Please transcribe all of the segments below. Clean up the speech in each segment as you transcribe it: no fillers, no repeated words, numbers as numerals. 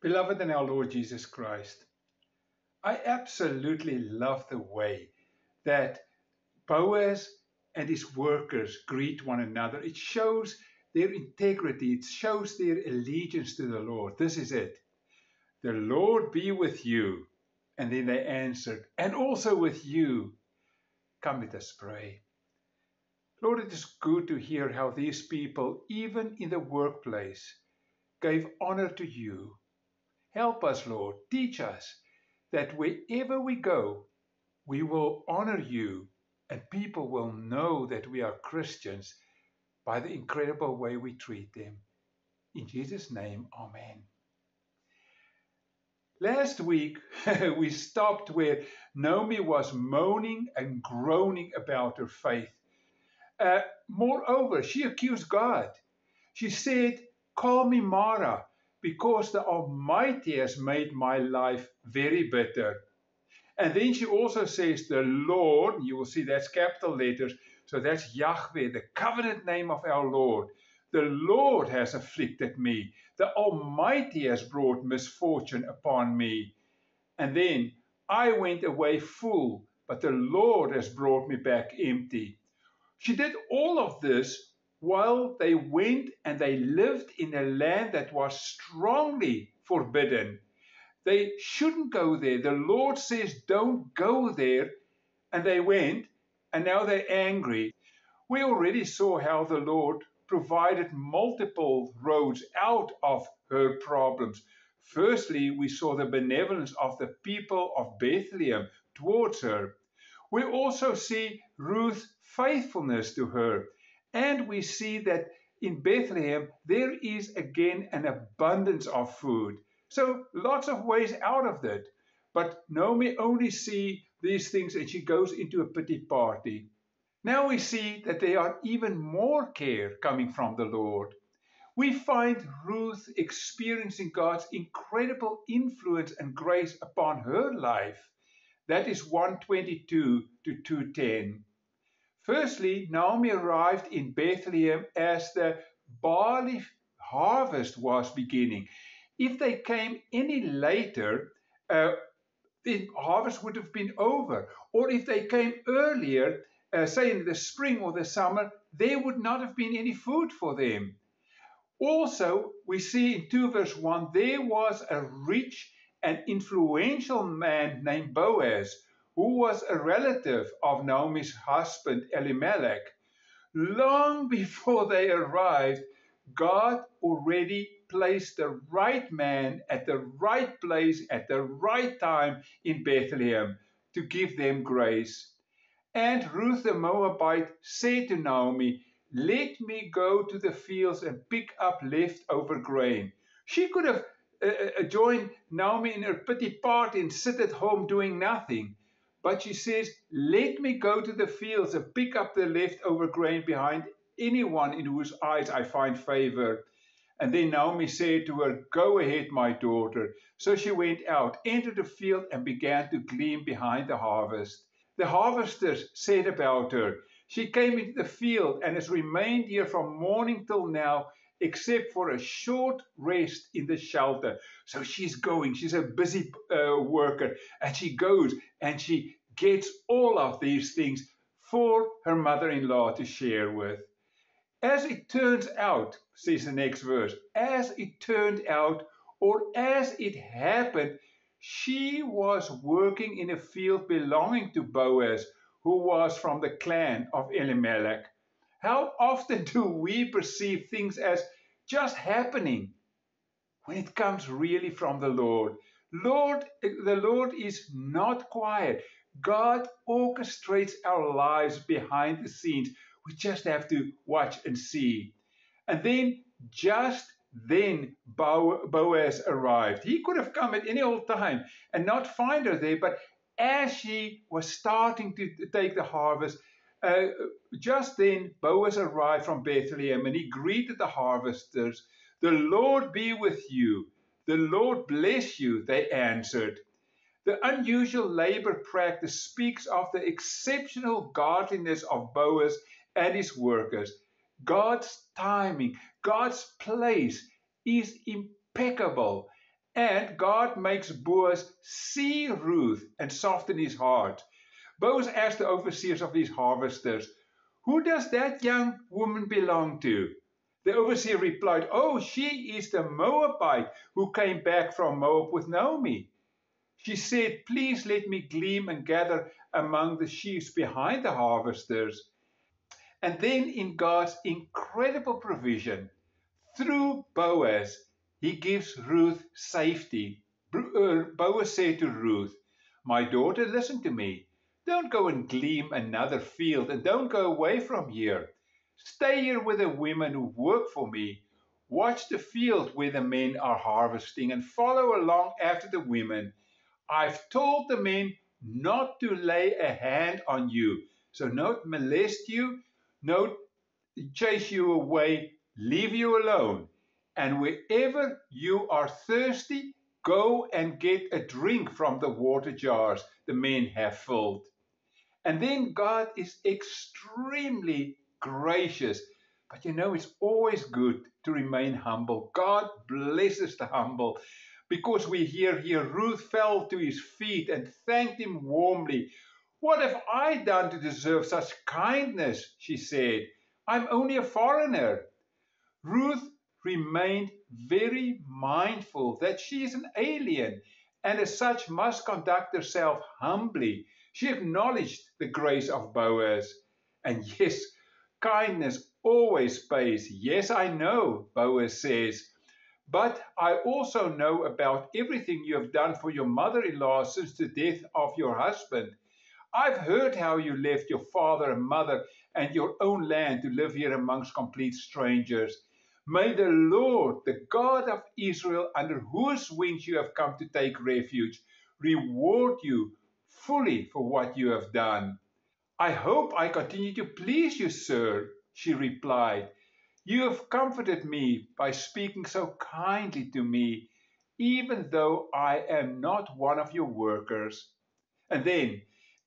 Beloved in our Lord Jesus Christ, I absolutely love the way that Boaz and his workers greet one another. It shows their integrity, it shows their allegiance to the Lord. This is it. The Lord be with you. And then they answered, and also with you. Come, let us pray. Lord, it is good to hear how these people, even in the workplace, gave honor to you. Help us, Lord. Teach us that wherever we go, we will honor you and people will know that we are Christians by the incredible way we treat them. In Jesus' name, amen. Last week, we stopped where Naomi was moaning and groaning about her faith. Moreover, she accused God. She said, "Call me Mara, because the Almighty has made my life very bitter." And then she also says, "The Lord," you will see that's capital letters, so that's Yahweh, the covenant name of our Lord. "The Lord has afflicted me. The Almighty has brought misfortune upon me." And then, "I went away full, but the Lord has brought me back empty." She did all of this while they went and they lived in a land that was strongly forbidden. They shouldn't go there. The Lord says, don't go there. And they went, and now they're angry. We already saw how the Lord provided multiple roads out of her problems. Firstly, we saw the benevolence of the people of Bethlehem towards her. We also see Ruth's faithfulness to her. And we see that in Bethlehem, there is again an abundance of food. So lots of ways out of that. But Naomi only sees these things and she goes into a pity party. Now we see that there are even more care coming from the Lord. We find Ruth experiencing God's incredible influence and grace upon her life. That is 122 to 210. Firstly, Naomi arrived in Bethlehem as the barley harvest was beginning. If they came any later, the harvest would have been over. Or if they came earlier, say in the spring or the summer, there would not have been any food for them. Also, we see in 2 verse 1, there was a rich and influential man named Boaz, who was a relative of Naomi's husband Elimelech. Long before they arrived, God already placed the right man at the right place at the right time in Bethlehem to give them grace. And Ruth the Moabite said to Naomi, "Let me go to the fields and pick up leftover grain." She could have joined Naomi in her pity party and sit at home doing nothing. But she says, "Let me go to the fields and pick up the leftover grain behind anyone in whose eyes I find favor." And then Naomi said to her, "Go ahead, my daughter." So she went out, entered the field, and began to glean behind the harvest. The harvesters said about her, "She came into the field and has remained here from morning till now, except for a short rest in the shelter." So she's going, she's a busy worker, and she goes and she gets all of these things for her mother-in-law to share with. As it turns out, says the next verse, as it turned out, or as it happened, she was working in a field belonging to Boaz, who was from the clan of Elimelech. How often do we perceive things as just happening when it comes really from the Lord? The Lord is not quiet. God orchestrates our lives behind the scenes. We just have to watch and see. And then, just then, Boaz arrived. He could have come at any old time and not find her there, but as she was starting to take the harvest, just then Boaz arrived from Bethlehem and he greeted the harvesters. "The Lord be with you. The Lord bless you," they answered. The unusual labor practice speaks of the exceptional godliness of Boaz and his workers. God's timing, God's place is impeccable. And God makes Boaz see Ruth and soften his heart. Boaz asked the overseers of his harvesters, "Who does that young woman belong to?" The overseer replied, "Oh, she is the Moabite who came back from Moab with Naomi." She said, "Please let me glean and gather among the sheaves behind the harvesters." And then, in God's incredible provision, through Boaz, he gives Ruth safety. Boaz said to Ruth, "My daughter, listen to me. Don't go and glean another field, and don't go away from here. Stay here with the women who work for me. Watch the field where the men are harvesting and follow along after the women. I've told the men not to lay a hand on you, so not molest you, not chase you away, leave you alone. And wherever you are thirsty, go and get a drink from the water jars the men have filled." And then God is extremely gracious. But it's always good to remain humble. God blesses the humble. Because we hear here, Ruth fell to his feet and thanked him warmly. "What have I done to deserve such kindness?" she said. "I'm only a foreigner." Ruth remained very mindful that she is an alien and as such must conduct herself humbly. She acknowledged the grace of Boaz. And yes, kindness always pays. "Yes, I know," Boaz says, "but I also know about everything you have done for your mother-in-law since the death of your husband. I've heard how you left your father and mother and your own land to live here amongst complete strangers. May the Lord, the God of Israel, under whose wings you have come to take refuge, reward you fully for what you have done." "I hope I continue to please you, sir," she replied. "You have comforted me by speaking so kindly to me, even though I am not one of your workers." And then,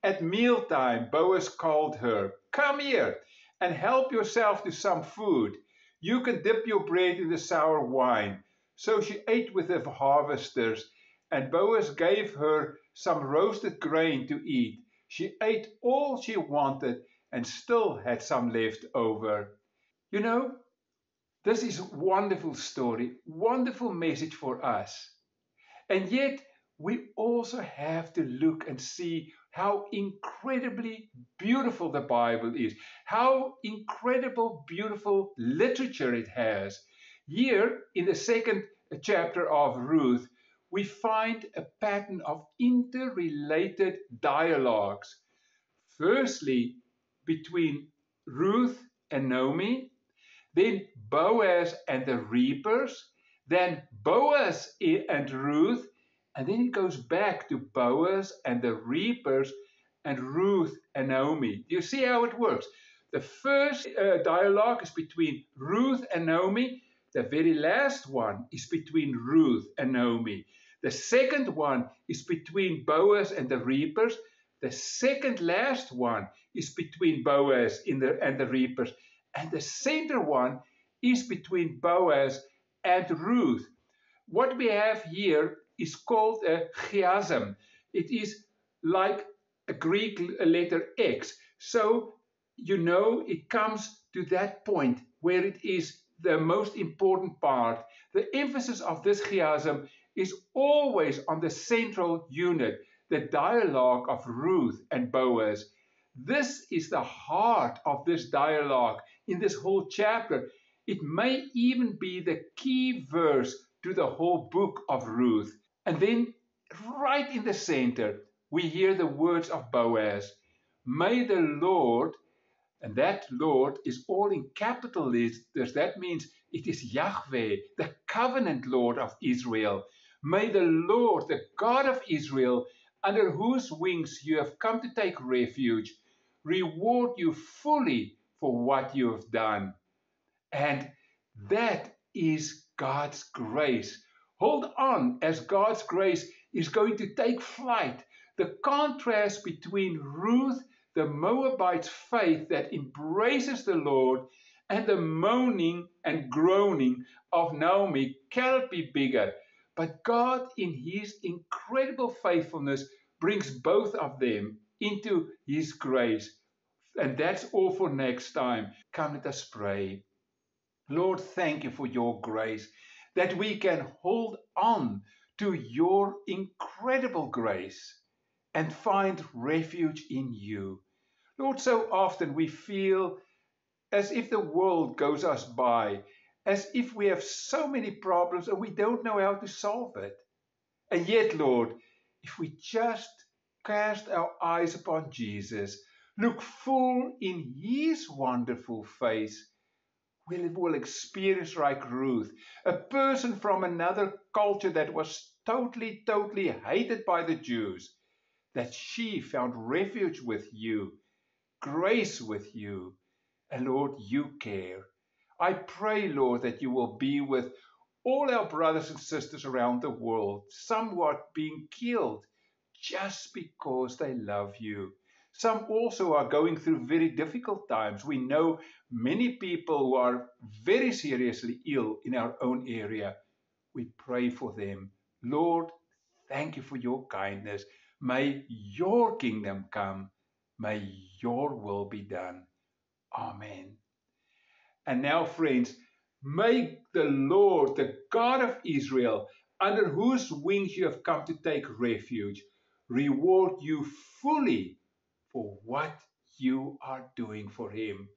at mealtime, Boaz called her, "Come here and help yourself to some food. You can dip your bread in the sour wine." So she ate with the harvesters, and Boaz gave her some roasted grain to eat. She ate all she wanted and still had some left over. You know, this is a wonderful story, wonderful message for us. And yet, we also have to look and see how incredibly beautiful the Bible is, how incredible, beautiful literature it has. Here, in the second chapter of Ruth, we find a pattern of interrelated dialogues. Firstly, between Ruth and Naomi, then Boaz and the reapers, then Boaz and Ruth, and then it goes back to Boaz and the reapers and Ruth and Naomi. Do you see how it works? The first dialogue is between Ruth and Naomi. The very last one is between Ruth and Naomi. The second one is between Boaz and the reapers. The second last one is between Boaz and the reapers. And the center one is between Boaz and Ruth. What we have here is called a chiasm. It is like a Greek letter X. So, it comes to that point where it is the most important part. The emphasis of this chiasm is always on the central unit, the dialogue of Ruth and Boaz. This is the heart of this dialogue in this whole chapter. It may even be the key verse to the whole book of Ruth. And then, right in the center, we hear the words of Boaz. May the Lord, and that Lord is all in capital letters. That means it is Yahweh, the covenant Lord of Israel. May the Lord, the God of Israel, under whose wings you have come to take refuge, reward you fully for what you have done. And that is God's grace. Hold on, as God's grace is going to take flight. The contrast between Ruth, the Moabite's faith that embraces the Lord, and the moaning and groaning of Naomi cannot be bigger. But God, in His incredible faithfulness, brings both of them into His grace. And that's all for next time. Come, let us pray. Lord, thank you for your grace, that we can hold on to your incredible grace and find refuge in you. Lord, so often we feel as if the world goes us by, as if we have so many problems and we don't know how to solve it. And yet, Lord, if we just cast our eyes upon Jesus, look full in His wonderful face, we will experience like Ruth, a person from another culture that was totally hated by the Jews, that she found refuge with you, grace with you, and Lord, you care. I pray, Lord, that you will be with all our brothers and sisters around the world, somewhat being killed just because they love you. Some also are going through very difficult times. We know many people who are very seriously ill in our own area. We pray for them. Lord, thank you for your kindness. May your kingdom come. May your will be done. Amen. And now, friends, may the Lord, the God of Israel, under whose wings you have come to take refuge, reward you fully for what you are doing for Him.